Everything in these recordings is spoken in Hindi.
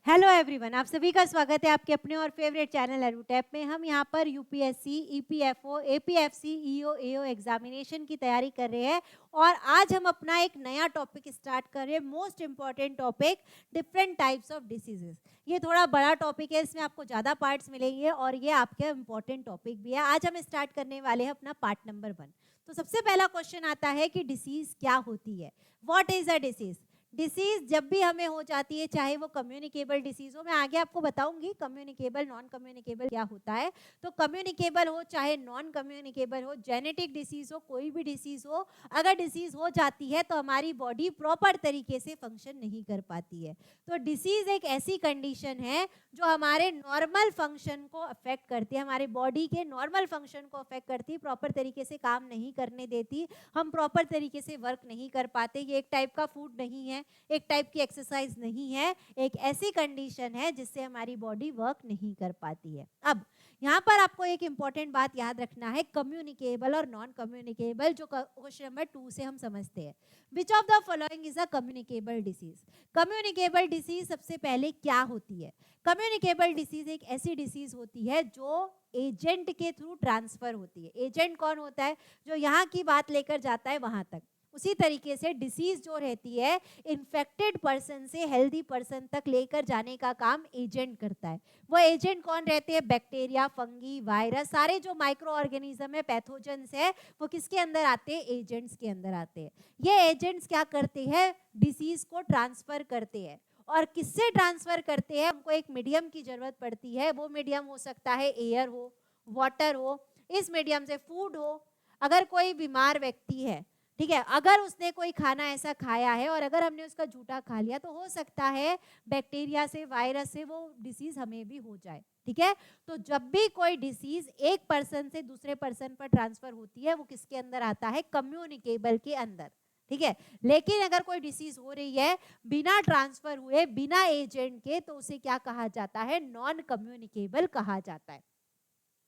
हेलो एवरीवन, आप सभी का स्वागत है आपके अपने और फेवरेट चैनल एडुटैप में। हम यहाँ पर यूपीएससी, ईपीएफओ, एपीएफसी, ईओ, एओ एग्जामिनेशन की तैयारी कर रहे हैं और आज हम अपना एक नया टॉपिक स्टार्ट कर रहे हैं। Most important topic, different types of diseases. ये थोड़ा बड़ा टॉपिक है, इसमें आपको ज़्यादा पार्ट्स मिलेंगे और ये आपका इम्पॉर्टेंट टॉपिक भी है। आज हम स्टार्ट करने वाले हैं अपना पार्ट नंबर 1। तो सबसे पहला क्वेश्चन आता है कि डिसीज क्या होती है। What is a disease? Disease जब भी हमें हो जाती है, चाहे वो कम्युनिकेबल डिसीज हो, मैं आगे आपको बताऊंगी कम्युनिकेबल नॉन कम्युनिकेबल क्या होता है। तो कम्युनिकेबल हो चाहे नॉन कम्युनिकेबल हो, जेनेटिक डिसीज हो, कोई भी डिसीज हो, अगर डिसीज हो जाती है तो हमारी बॉडी प्रॉपर तरीके से फंक्शन नहीं कर पाती है। तो डिसीज एक ऐसी कंडीशन है जो हमारे नॉर्मल फंक्शन को अफेक्ट करती है, हमारे बॉडी के नॉर्मल फंक्शन को अफेक्ट करती है, प्रॉपर तरीके से काम नहीं करने देती, हम प्रॉपर तरीके से वर्क नहीं कर पाते। ये एक टाइप का फूड नहीं है, एक टाइप की एक्सरसाइज नहीं है, एक ऐसी कंडीशन है जिससे हमारी बॉडी वर्क नहीं कर पाती है। अब यहाँ पर आपको एक इंपॉर्टेंट बात याद रखना है, कम्युनिकेबल और नॉन कम्युनिकेबल, जो क्वेश्चन नंबर 2 से हम समझते हैं। Which of the following is a communicable disease? Communicable disease सबसे पहले क्या होती है? कम्युनिकेबल डिसीज एक ऐसी डिसीज होती है जो एजेंट के थ्रू ट्रांसफर होती है। एजेंट कौन होता है? जो यहाँ की बात लेकर जाता है वहां तक। उसी तरीके से डिसीज जो रहती है, इन्फेक्टेड पर्सन से हेल्दी पर्सन तक लेकर जाने का काम एजेंट करता है। वो एजेंट कौन रहते हैं? बैक्टीरिया, फंगी, वायरस, सारे जो माइक्रो ऑर्गेनिज्म है, पैथोजेंस है, वो किसके अंदर आते हैं? एजेंट्स के अंदर आते हैं। ये एजेंट्स क्या करते हैं? डिसीज को ट्रांसफर करते हैं। और किससे ट्रांसफर करते हैं? हमको एक मीडियम की जरूरत पड़ती है। वो मीडियम हो सकता है एयर हो, वाटर हो, इस मीडियम से फूड हो। अगर कोई बीमार व्यक्ति है, ठीक है, अगर उसने कोई खाना ऐसा खाया है और अगर हमने उसका झूठा खा लिया तो हो सकता है बैक्टीरिया से, वायरस से वो डिसीज हमें भी हो जाए। ठीक है, तो जब भी कोई डिसीज एक पर्सन से दूसरे पर्सन पर ट्रांसफर होती है, वो किसके अंदर आता है? कम्युनिकेबल के अंदर। ठीक है, लेकिन अगर कोई डिसीज हो रही है बिना ट्रांसफर हुए, बिना एजेंट के, तो उसे क्या कहा जाता है? नॉन कम्युनिकेबल कहा जाता है।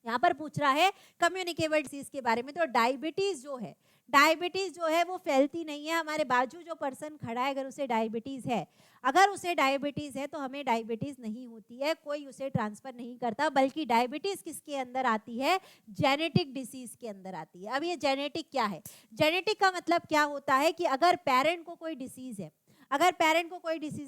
यहाँ पर पूछ रहा है कम्युनिकेबल डिसीज के बारे में। तो डायबिटीज जो है वो फैलती नहीं है। हमारे बाजू जो पर्सन खड़ा है, अगर उसे डायबिटीज है, तो हमें डायबिटीज नहीं होती है, कोई उसे ट्रांसफर नहीं करता, बल्कि डायबिटीज किसके अंदर आती है? जेनेटिक डिसीज के अंदर आती है। अब ये जेनेटिक क्या है? जेनेटिक का मतलब क्या होता है कि अगर पेरेंट को कोई डिसीज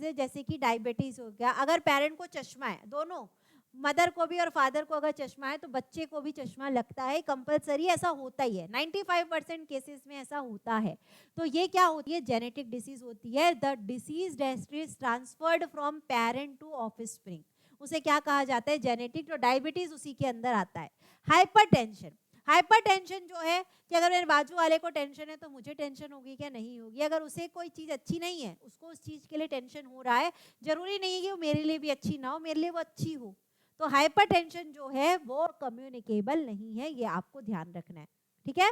है, जैसे कि डायबिटीज हो गया, अगर पेरेंट को चश्मा है, दोनों मदर को भी और फादर को अगर चश्मा है तो बच्चे को भी चश्मा लगता है, कंपलसरी, ऐसा होता ही है। 95% केसेस में ऐसा होता है। तो ये क्या होती है? जेनेटिक डिसीज होती है। The disease is transferred from parent to offspring, उसे क्या कहा जाता है? जेनेटिक। तो डायबिटीज उसी के अंदर आता है। हाइपरटेंशन जो है कि अगर मेरे बाजू वाले को टेंशन है तो मुझे टेंशन होगी क्या? नहीं होगी। अगर उसे कोई चीज अच्छी नहीं है, उसको उस चीज के लिए टेंशन हो रहा है, जरूरी नहीं है कि वो मेरे लिए भी अच्छी ना हो, मेरे लिए वो अच्छी हो। तो हाइपरटेंशन जो है वो कम्युनिकेबल नहीं है, ये आपको ध्यान रखना है। ठीक है,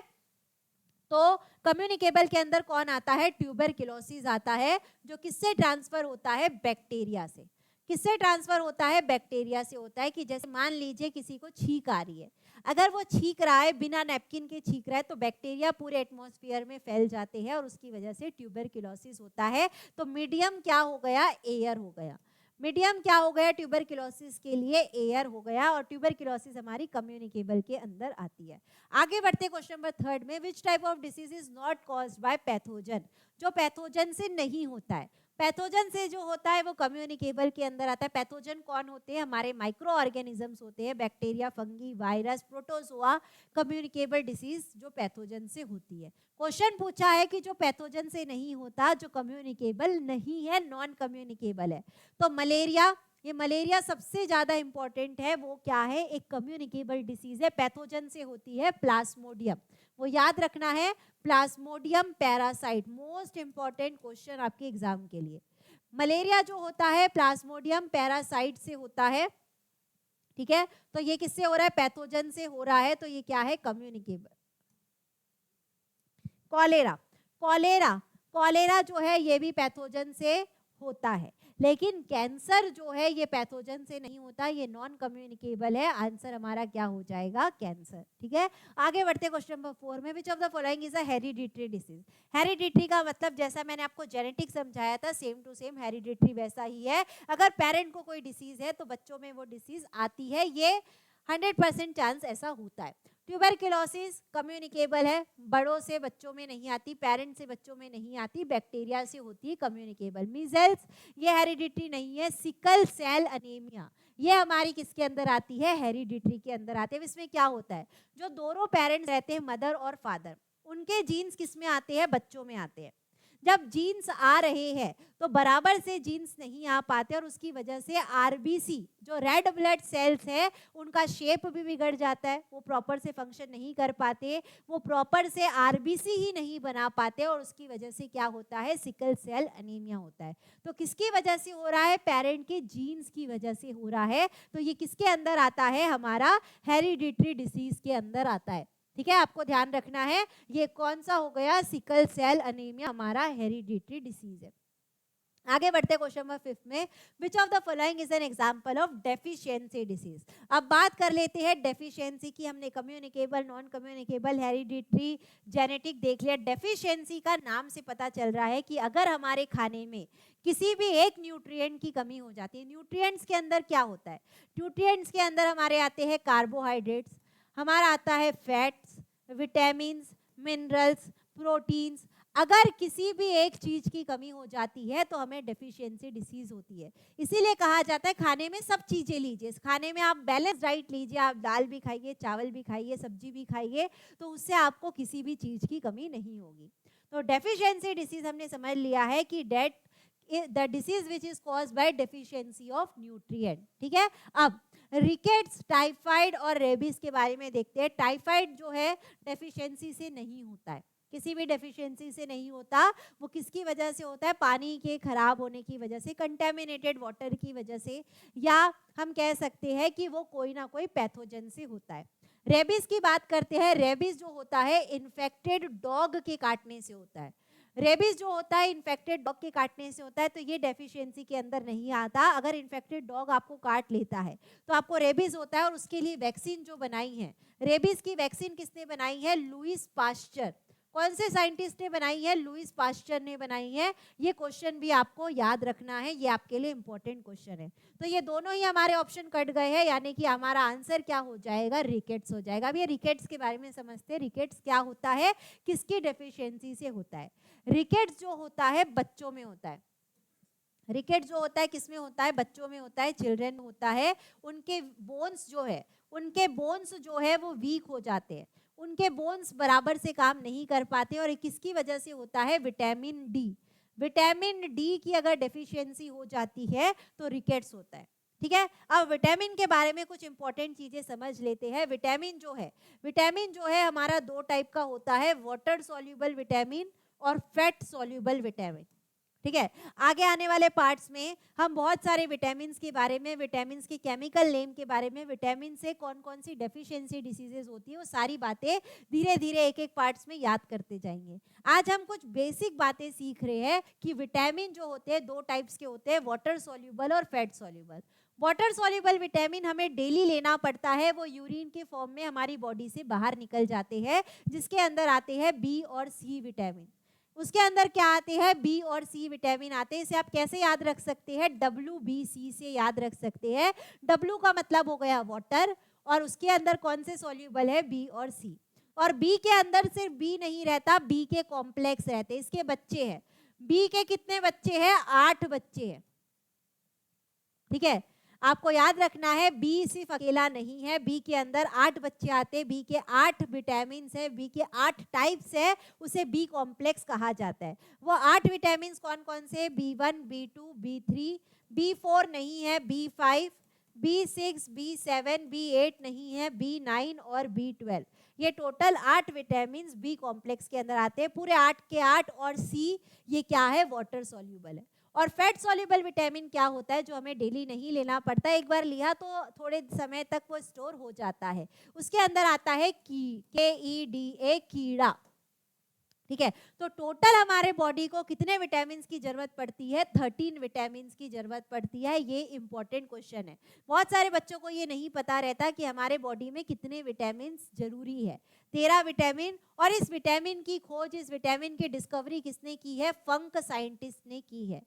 तो कम्युनिकेबल के अंदर कौन आता है? ट्यूबरक्लोसिस आता है, जो किससे ट्रांसफर होता है? बैक्टीरिया से। किससे ट्रांसफर होता है? बैक्टीरिया से होता है। कि जैसे मान लीजिए किसी को छींक आ रही है, अगर वो छींक रहा है, बिना नैपकिन के छींक रहा है, तो बैक्टीरिया पूरे एटमॉस्फेयर में फैल जाते हैं और उसकी वजह से ट्यूबरक्लोसिस होता है। तो मीडियम क्या हो गया? एयर हो गया। मीडियम क्या हो गया? ट्यूबरक्लोसिस के लिए एयर हो गया। और ट्यूबरक्लोसिस हमारी कम्युनिकेबल के अंदर आती है। आगे बढ़ते क्वेश्चन नंबर 3 में, which type of disease is not caused by pathogen? जो पैथोजन से नहीं होता है। पैथोजन से जो होता है वो कम्युनिकेबल के अंदर आता है। पैथोजन कौन होते हैं? हमारे माइक्रो ऑर्गेनिजम्स होते हैं, bacteria, fungi, virus, protozoa, communicable disease जो पैथोजन से होती है। क्वेश्चन पूछा है कि जो पैथोजन से नहीं होता, जो कम्युनिकेबल नहीं है, नॉन कम्युनिकेबल है। तो मलेरिया, ये मलेरिया सबसे ज्यादा इंपॉर्टेंट है। वो क्या है? एक कम्युनिकेबल डिसीज है, पैथोजन से होती है, प्लाज्मोडियम। वो याद रखना है, plasmodium parasite. Most important question आपके एग्जाम के लिए। मलेरिया जो होता है प्लाज्मोडियम पैरासाइट से होता है। ठीक है, तो ये किससे हो रहा है? पैथोजन से हो रहा है। तो ये क्या है? कम्युनिकेबल। कॉलेरा, कॉलेरा जो है ये भी पैथोजन से होता है। लेकिन कैंसर जो है ये पैथोजन से नहीं होता, ये नॉन कम्युनिकेबल है। आंसर हमारा क्या हो जाएगा? कैंसर। ठीक है, आगे बढ़ते क्वेश्चन नंबर 4 में। Which of the following is a hereditary disease? Hereditary का मतलब जैसा मैंने आपको जेनेटिक समझाया था, सेम टू सेम हेरिडिटरी वैसा ही है। अगर पेरेंट को कोई डिसीज है तो बच्चों में वो डिसीज आती है, ये 100% चांस ऐसा होता है। ट्यूबरकुलोसिस कम्युनिकेबल है, बड़ों से बच्चों में नहीं आती, पेरेंट से बच्चों में नहीं आती, बैक्टीरिया से होती है, कम्युनिकेबल। मीजल्स ये हेरिडिटरी नहीं है। सिकल सेल अनीमिया ये हमारी किसके अंदर आती है? हेरिडिटरी के अंदर आती है। इसमें क्या होता है, जो दोनों पेरेंट्स रहते हैं, मदर और फादर, उनके जीन्स किस में आते हैं? बच्चों में आते हैं। जब जीन्स आ रहे हैं तो बराबर से जीन्स नहीं आ पाते और उसकी वजह से आरबीसी जो रेड ब्लड सेल्स है उनका शेप भी बिगड़ जाता है, वो प्रॉपर से फंक्शन नहीं कर पाते, वो प्रॉपर से आरबीसी ही नहीं बना पाते और उसकी वजह से क्या होता है? सिकल सेल अनीमिया होता है। तो किसकी वजह से हो रहा है? पेरेंट के जीन्स की वजह से हो रहा है। तो ये किसके अंदर आता है? हमारा हेरिडिटरी डिसीज के अंदर आता है। ठीक है, आपको ध्यान रखना है, ये कौन सा हो गया? सिकल सेल अनीमिया हमारा हेरिडिटरी डिसीज है। आगे बढ़ते क्वेश्चन नंबर 5 में। Which of the following is an example of deficiency disease? अब बात कर लेते हैं डेफिशिएंसी की। हमने communicable, non communicable, hereditary, genetic देख लिया। डेफिशिएंसी का नाम से पता चल रहा है कि अगर हमारे खाने में किसी भी एक न्यूट्रिएंट की कमी हो जाती है। न्यूट्रिएंट्स के अंदर क्या होता है? न्यूट्रिएंट्स के अंदर हमारे आते हैं कार्बोहाइड्रेट्स, हमारा आता है फैट्स, विटामिन्स, मिनरल्स, प्रोटीन्स। अगर किसी भी एक चीज की कमी हो जाती है तो हमें डेफिशिएंसी डिसीज होती है। इसीलिए कहा जाता है खाने में सब चीजें लीजिए, खाने में आप बैलेंस डाइट लीजिए, आप दाल भी खाइए, चावल भी खाइए, सब्जी भी खाइए, तो उससे आपको किसी भी चीज की कमी नहीं होगी। तो डेफिशिएंसी डिसीज हमने समझ लिया है कि that the disease which is caused by deficiency of nutrient. ठीक है, अब रिकेट्स, टाइफाइड और रेबीज के बारे में देखते हैं। टाइफाइड जो है डेफिशिएंसी से नहीं होता है, किसी भी डेफिशिएंसी से नहीं होता। वो किसकी वजह से होता है? पानी के खराब होने की वजह से, कंटेमिनेटेड वाटर की वजह से, या हम कह सकते हैं कि वो कोई ना कोई पैथोजन से होता है। रेबीज की बात करते हैं। रेबीज जो होता है इन्फेक्टेड डॉग के काटने से होता है। रेबीज जो होता है इन्फेक्टेड डॉग के काटने से होता है, तो ये डेफिशिएंसी के अंदर नहीं आता। अगर इन्फेक्टेड डॉग आपको काट लेता है तो आपको रेबीज होता है, और उसके लिए वैक्सीन जो बनाई है, रेबीज की वैक्सीन किसने बनाई है? Lewis pasture. कौन से साइंटिस्ट ने बनाई है? लुईस पास्चर ने बनाई है। ये क्वेश्चन भी आपको याद रखना है, ये आपके लिए इंपॉर्टेंट क्वेश्चन है। तो ये दोनों ही हमारे ऑप्शन कट गए हैं, यानी कि हमारा आंसर क्या हो जाएगा? रिकेट्स हो जाएगा। अब ये रिकेट्स के बारे में समझते हैं। रिकेट्स क्या होता है, किसकी डेफिशिएंसी से होता है? रिकेट्स जो होता है बच्चों में होता है। रिकेट जो होता है किसमें होता है? बच्चों में होता है, चिल्ड्रन में होता है। उनके बोन्स जो है वो वीक हो जाते हैं, उनके बोन्स बराबर से काम नहीं कर पाते। और किसकी वजह से होता है? Vitamin D. विटामिन डी की अगर डेफिशिएंसी हो जाती है तो रिकेट्स होता है। ठीक है, अब विटामिन के बारे में कुछ इंपॉर्टेंट चीजें समझ लेते हैं। विटामिन जो है हमारा दो टाइप का होता है, वाटर सॉल्युबल विटामिन और फैट सॉल्युबल विटामिन। ठीक है, आगे आने वाले पार्ट्स में हम बहुत सारे विटामिन्स के बारे में, विटामिन्स के केमिकल नेम के बारे में, विटामिन से कौन कौन सी डेफिशिएंसी डिसीजेस होती है, वो सारी बातें धीरे धीरे एक एक पार्ट्स में याद करते जाएंगे। आज हम कुछ बेसिक बातें सीख रहे हैं कि विटामिन जो होते हैं दो टाइप्स के होते हैं, वाटर सॉल्युबल और fat soluble. Water soluble vitamin हमें डेली लेना पड़ता है, वो यूरिन के फॉर्म में हमारी बॉडी से बाहर निकल जाते हैं, जिसके अंदर आते हैं बी और सी विटामिन। उसके अंदर क्या आते हैं? बी और सी विटामिन आते हैं। इसे आप कैसे याद रख सकते हैं? WBC से याद रख सकते हैं। W का मतलब हो गया वाटर, और उसके अंदर कौन से सॉल्युबल है? बी और सी। और बी के अंदर सिर्फ बी नहीं रहता, बी के कॉम्प्लेक्स रहते हैं, इसके बच्चे हैं। बी के कितने बच्चे हैं? 8 बच्चे हैं। ठीक है, आपको याद रखना है बी सिर्फ अकेला नहीं है, बी के अंदर 8 बच्चे आते हैं, बी के 8 विटामिन है, बी के 8 टाइप्स है, उसे बी कॉम्प्लेक्स कहा जाता है। वो 8 विटामिन कौन कौन से? B1, B2, B3, B4 नहीं है, B5, B6, B7, B8 नहीं है, B9 और B12। ये टोटल 8 विटामिन बी कॉम्प्लेक्स के अंदर आते हैं। पूरे 8 के 8 और सी ये क्या है? वाटर सॉल्युबल है। और फैट सॉल्युबल विटामिन क्या होता है? जो हमें डेली नहीं लेना पड़ता, एक बार लिया तो थोड़े समय तक वो स्टोर हो जाता है। उसके अंदर आता है KEDA, कीड़ा। ठीक है। तो टोटल हमारे बॉडी को कितने विटामिन की जरूरत पड़ती है? 13 विटामिन की जरूरत पड़ती है। ये इंपॉर्टेंट क्वेश्चन है। बहुत सारे बच्चों को ये नहीं पता रहता कि हमारे बॉडी में कितने विटामिन जरूरी है। 13 विटामिन। और इस विटामिन की खोज, इस विटामिन की डिस्कवरी किसने की है? फंक साइंटिस्ट ने की है।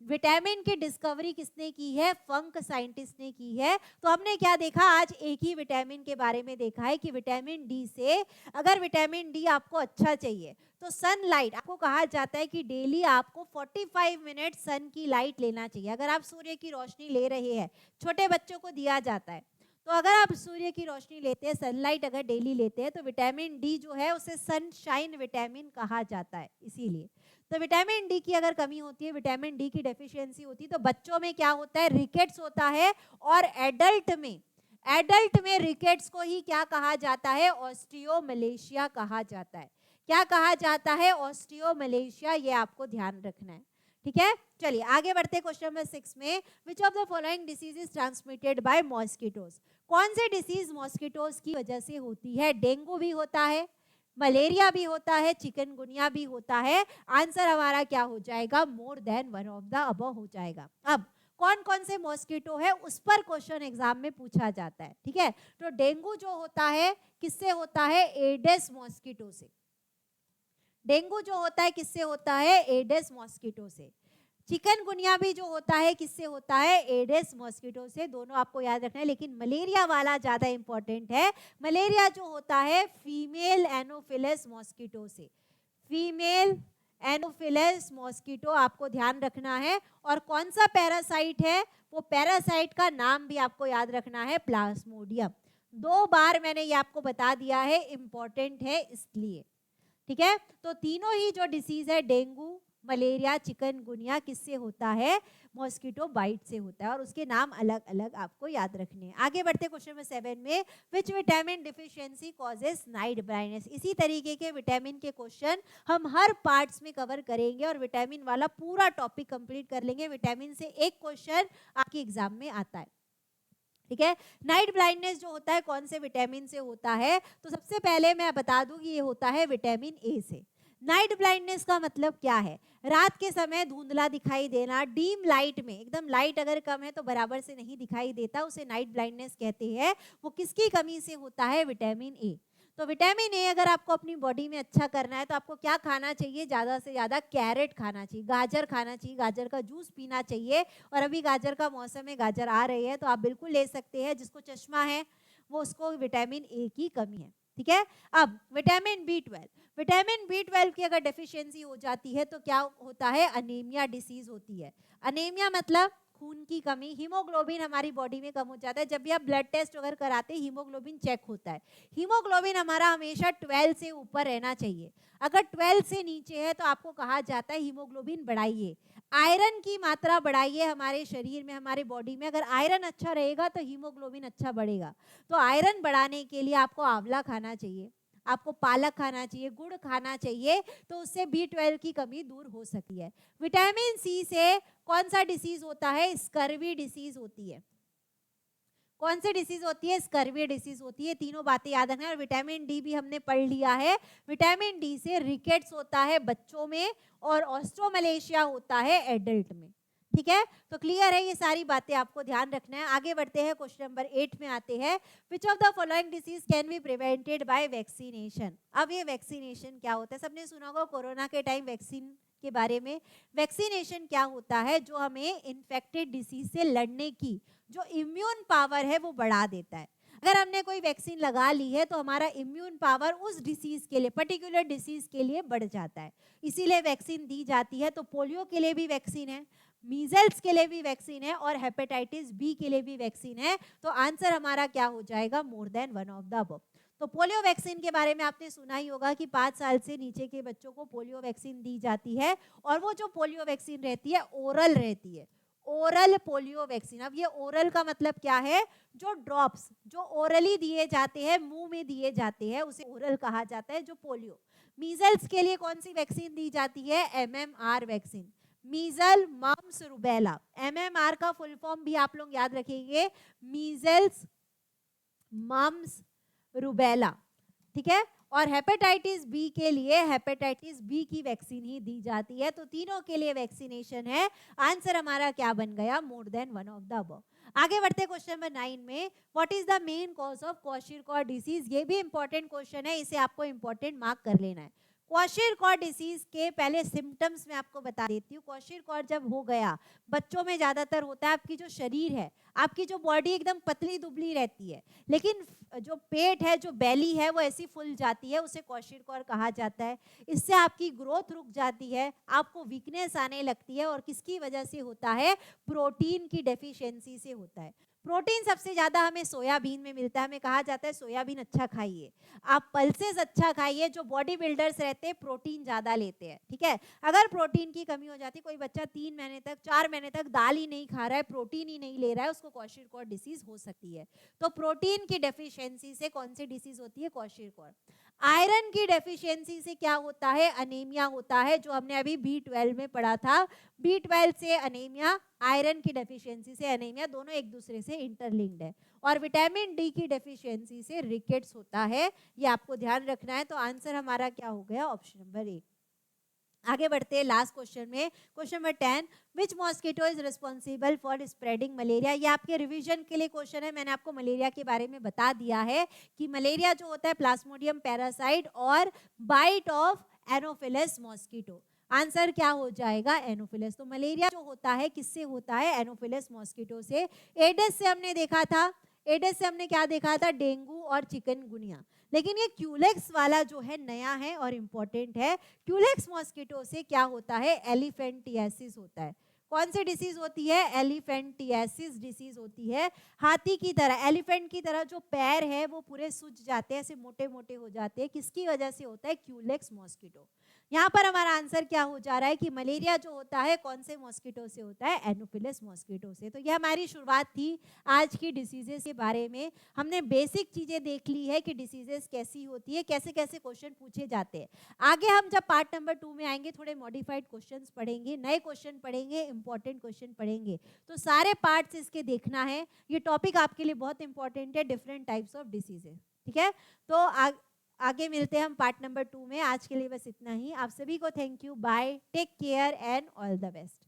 विटामिन की डिस्कवरी किसने की है? फंक साइंटिस्ट ने की है। तो हमने क्या देखा आज? एक ही विटामिन के बारे में देखा है कि विटामिन डी से, अगर विटामिन डी आपको अच्छा चाहिए तो सनलाइट, आपको कहा जाता है कि डेली आपको 45 मिनट सन की लाइट लेना चाहिए। अगर आप सूर्य की रोशनी ले रहे हैं, छोटे बच्चों को दिया जाता है, तो अगर आप सूर्य की रोशनी लेते हैं, सनलाइट अगर डेली लेते हैं, तो विटामिन डी जो है उसे सनशाइन विटामिन कहा जाता है। इसीलिए तो विटामिन डी की अगर कमी होती है, विटामिन डी की डेफिशिएंसी होती है, तो बच्चों में क्या होता है? रिकेट्स होता है। और एडल्ट में रिकेट्स को ही क्या कहा जाता है? ऑस्टियोमलेशिया कहा जाता है। क्या कहा जाता है? ऑस्टियोमलेशिया। ये आपको ध्यान रखना है। ठीक है, चलिए आगे बढ़ते हैं क्वेश्चन नंबर 6 में। Which of the following disease is transmitted by mosquitoes? कौन से डिसीज मॉस्किटोज की वजह से होती है? डेंगू भी होता है, मलेरिया भी होता है, चिकनगुनिया भी होता है। आंसर हमारा क्या हो जाएगा? मोर than one of the above हो जाएगा। अब कौन कौन से मॉस्किटो है उस पर क्वेश्चन एग्जाम में पूछा जाता है। ठीक है, तो डेंगू जो होता है किससे होता है? एडेस मॉस्किटो से। डेंगू जो होता है किससे होता है? एडेस मॉस्किटो से। चिकनगुनिया भी जो होता है किससे होता है? एडेस मॉस्किटो से। दोनों आपको याद रखना है, लेकिन मलेरिया वाला ज्यादा इंपॉर्टेंट है। मलेरिया जो होता है फीमेल एनोफिलस मॉस्किटो से। फीमेल एनोफिलस मॉस्किटो आपको ध्यान रखना है। और कौन सा पैरासाइट है? वो पैरासाइट का नाम भी आपको याद रखना है, प्लाज्मोडियम। 2 बार मैंने ये आपको बता दिया है, इंपॉर्टेंट है इसलिए। ठीक है, तो तीनों ही जो डिसीज है, डेंगू, मलेरिया, चिकनगुनिया, किससे होता है? मॉस्किटो बाइट से होता है। और उसके नाम अलग अलग आपको याद रखने हैं। आगे बढ़ते क्वेश्चन नंबर 7 में। Which vitamin deficiency causes night blindness? इसी तरीके के विटामिन के क्वेश्चन हम हर पार्ट्स में कवर करेंगे और विटामिन वाला पूरा टॉपिक कंप्लीट कर लेंगे। विटामिन से एक क्वेश्चन आपके एग्जाम में आता है। ठीक है, नाइट ब्लाइंडनेस जो होता है कौन से विटामिन से होता है? तो सबसे पहले मैं बता दूं कि ये होता है विटामिन ए से। नाइट ब्लाइंडनेस का मतलब क्या है? रात के समय धुंधला दिखाई देना, डीम लाइट में, एकदम लाइट अगर कम है तो बराबर से नहीं दिखाई देता, उसे नाइट ब्लाइंडनेस कहते हैं। वो किसकी कमी से होता है? Vitamin A. तो विटामिन ए अगर आपको अपनी बॉडी में अच्छा करना है तो आपको क्या खाना चाहिए? ज़्यादा से ज़्यादा कैरेट खाना चाहिए, गाजर खाना चाहिए, गाजर का जूस पीना चाहिए। और अभी गाजर का मौसम है, गाजर आ रही है, तो आप बिल्कुल ले सकते हैं। जिसको चश्मा है वो, उसको विटामिन ए की कमी है। ठीक है, अब विटामिन B12। विटामिन B12 की अगर डेफिशिएंसी हो जाती है तो क्या होता है? अनीमिया डिसीज होती है। अनीमिया मतलब खून की कमी। हीमोग्लोबिन हमारी बॉडी में कम हो जाता है। जब भी आप ब्लड टेस्ट अगर कराते हैं, हीमोग्लोबिन चेक होता है। हीमोग्लोबिन हमारा हमेशा 12 से ऊपर रहना चाहिए। अगर 12 से नीचे है तो आपको कहा जाता है हीमोग्लोबिन बढ़ाइए। आयरन की मात्रा बढ़ाइए हमारे शरीर में, हमारे बॉडी में। अगर आयरन अच्छा रहेगा तो हीमोग्लोबिन अच्छा बढ़ेगा। तो आयरन बढ़ाने के लिए आपको आंवला खाना चाहिए, आपको पालक खाना चाहिए, गुड़ खाना चाहिए, तो उससे B12 की कमी दूर हो सकती है। विटामिन सी से कौन सा डिसीज होता है? स्कर्वी डिसीज होती है। कौन सी डिसीज होती है? स्कर्वी डिसीज होती है। तीनों बातें याद रखना। और विटामिन डी भी हमने पढ़ लिया है। विटामिन डी से रिकेट्स होता है बच्चों में और ऑस्ट्रोमलेशिया होता है एडल्ट में। ठीक है, तो क्लियर है, ये सारी बातें आपको ध्यान रखना है। आगे बढ़ते हैं, क्वेश्चन नंबर 8 में आते हैं। Which of the following disease can be prevented by vaccination? अब ये वैक्सीनेशन क्या होता है? सबने सुना होगा कोरोना के टाइम वैक्सीन के बारे में। वैक्सीनेशन क्या होता है? जो हमें इन्फेक्टेड डिसीज से लड़ने की जो इम्यून पावर है वो बढ़ा देता है। अगर हमने कोई वैक्सीन लगा ली है तो हमारा इम्यून पावर उस डिसीज के लिए, पर्टिकुलर डिसीज के लिए बढ़ जाता है, इसीलिए वैक्सीन दी जाती है। तो पोलियो के लिए भी वैक्सीन है, मीजल्स के लिए भी वैक्सीन है और हेपेटाइटिस बी के लिए भी वैक्सीन है। तो आंसर हमारा क्या हो जाएगा? मोर than one of the above. तो पोलियो वैक्सीन के बारे में आपने सुना ही होगा कि 5 साल से नीचे के बच्चों को पोलियो वैक्सीन दी जाती है। और वो जो पोलियो वैक्सीन रहती है ओरल रहती है, ओरल पोलियो वैक्सीन। अब ये ओरल का मतलब क्या है? जो ड्रॉप्स जो ओरली दिए जाते हैं, मुंह में दिए जाते हैं, उसे ओरल कहा जाता है, जो पोलियो। मीजल्स के लिए कौन सी वैक्सीन दी जाती है? MMR vaccine, measles mumps rubella. MMR का फुल फॉर्म भी आप लोग याद रखेंगे, मीजल्स मम्स रूबेला। ठीक है, और हेपेटाइटिस बी के लिए हेपेटाइटिस बी की वैक्सीन ही दी जाती है। तो तीनों के लिए वैक्सीनेशन है। आंसर हमारा क्या बन गया? More than one of the above. आगे बढ़ते क्वेश्चन नंबर 9 में, what is the main cause of kwashiorkor disease? ये भी इंपॉर्टेंट क्वेश्चन है, इसे आपको इंपॉर्टेंट मार्क कर लेना है। क्वाशीरकॉर डिसीज के पहले सिम्टम्स मैं आपको बता देती हूँ। क्वाशीरकॉर जब हो गया, बच्चों में ज्यादातर होता है। आपकी जो शरीर है, आपकी जो बॉडी एकदम पतली दुबली रहती है, लेकिन जो पेट है, जो बेली है, वो ऐसी फुल जाती है, उसे क्वाशीरकॉर कहा जाता है। इससे आपकी ग्रोथ रुक जाती है, आपको वीकनेस आने लगती है, और किसकी वजह से होता है? प्रोटीन की डेफिशिएंसी से होता है। प्रोटीन सबसे ज्यादा हमें सोयाबीन में मिलता है। हमें कहा जाता है सोयाबीन अच्छा खाइए, आप पल्सेस अच्छा खाइए। जो बॉडी बिल्डर्स रहते हैं प्रोटीन ज्यादा लेते हैं, ठीक है। अगर प्रोटीन की कमी हो जाती है, कोई बच्चा 3 महीने तक 4 महीने तक दाल ही नहीं खा रहा है, प्रोटीन ही नहीं ले रहा है, उसको क्वाशीरकॉर डिसीज हो सकती है। तो प्रोटीन की डेफिशिएंसी से कौन सी डिसीज होती है? क्वाशीरकॉर। आयरन की डेफिशिएंसी से क्या होता है? अनीमिया होता है, जो हमने अभी B12 में पढ़ा था। B12 से अनीमिया, आयरन की डेफिशिएंसी से अनीमिया, दोनों एक दूसरे से इंटरलिंक्ड है। और विटामिन डी की डेफिशिएंसी से रिकेट्स होता है, ये आपको ध्यान रखना है। तो आंसर हमारा क्या हो गया? Option number A. आगे बढ़ते हैं लास्ट क्वेश्चन में, question number 10, which mosquito is responsible for spreading malaria? ये आपके रिवीजन के लिए क्वेश्चन है। मैंने आपको मलेरिया के बारे में बता दिया है कि मलेरिया जो होता है प्लाज्मोडियम पैरासाइट और bite of anopheles mosquito. Answer क्या हो जाएगा? एनोफिलस। तो मलेरिया जो होता है किससे होता है? एनोफिलस मॉस्किटो से। एडिस से हमने देखा था, एडिस से हमने क्या देखा था? डेंगू और चिकनगुनिया। लेकिन ये क्यूलेक्स वाला जो है नया है और इम्पोर्टेंट है। क्यूलेक्स मॉस्किटो से क्या होता है? एलिफेंटियासिस होता है। कौन सी डिसीज होती है? एलिफेंटियासिस डिसीज होती है। हाथी की तरह, एलिफेंट की तरह जो पैर है वो पूरे सूज जाते हैं, ऐसे मोटे मोटे हो जाते हैं। किसकी वजह से होता है? Culex mosquito. यहाँ पर हमारा आंसर क्या हो जा रहा है कि मलेरिया जो होता है कौन से मॉस्किटो से होता है? एनोफिलस मॉस्किटो से। तो ये हमारी शुरुआत थी आज की डिसीजेस के बारे में। हमने बेसिक चीजें देख ली है कि डिसीजेस कैसी होती है, कैसे कैसे क्वेश्चन पूछे जाते हैं। आगे हम जब पार्ट नंबर 2 में आएंगे, थोड़े मॉडिफाइड क्वेश्चंस पढ़ेंगे, नए क्वेश्चन पढ़ेंगे, इंपॉर्टेंट क्वेश्चन पढ़ेंगे। तो सारे पार्ट्स इसके देखना है। ये टॉपिक आपके लिए बहुत इंपॉर्टेंट है, डिफरेंट टाइप्स ऑफ डिसीजेस, ठीक है। तो आगे मिलते हैं हम पार्ट नंबर 2 में। आज के लिए बस इतना ही। आप सभी को thank you, bye, take care and all the best.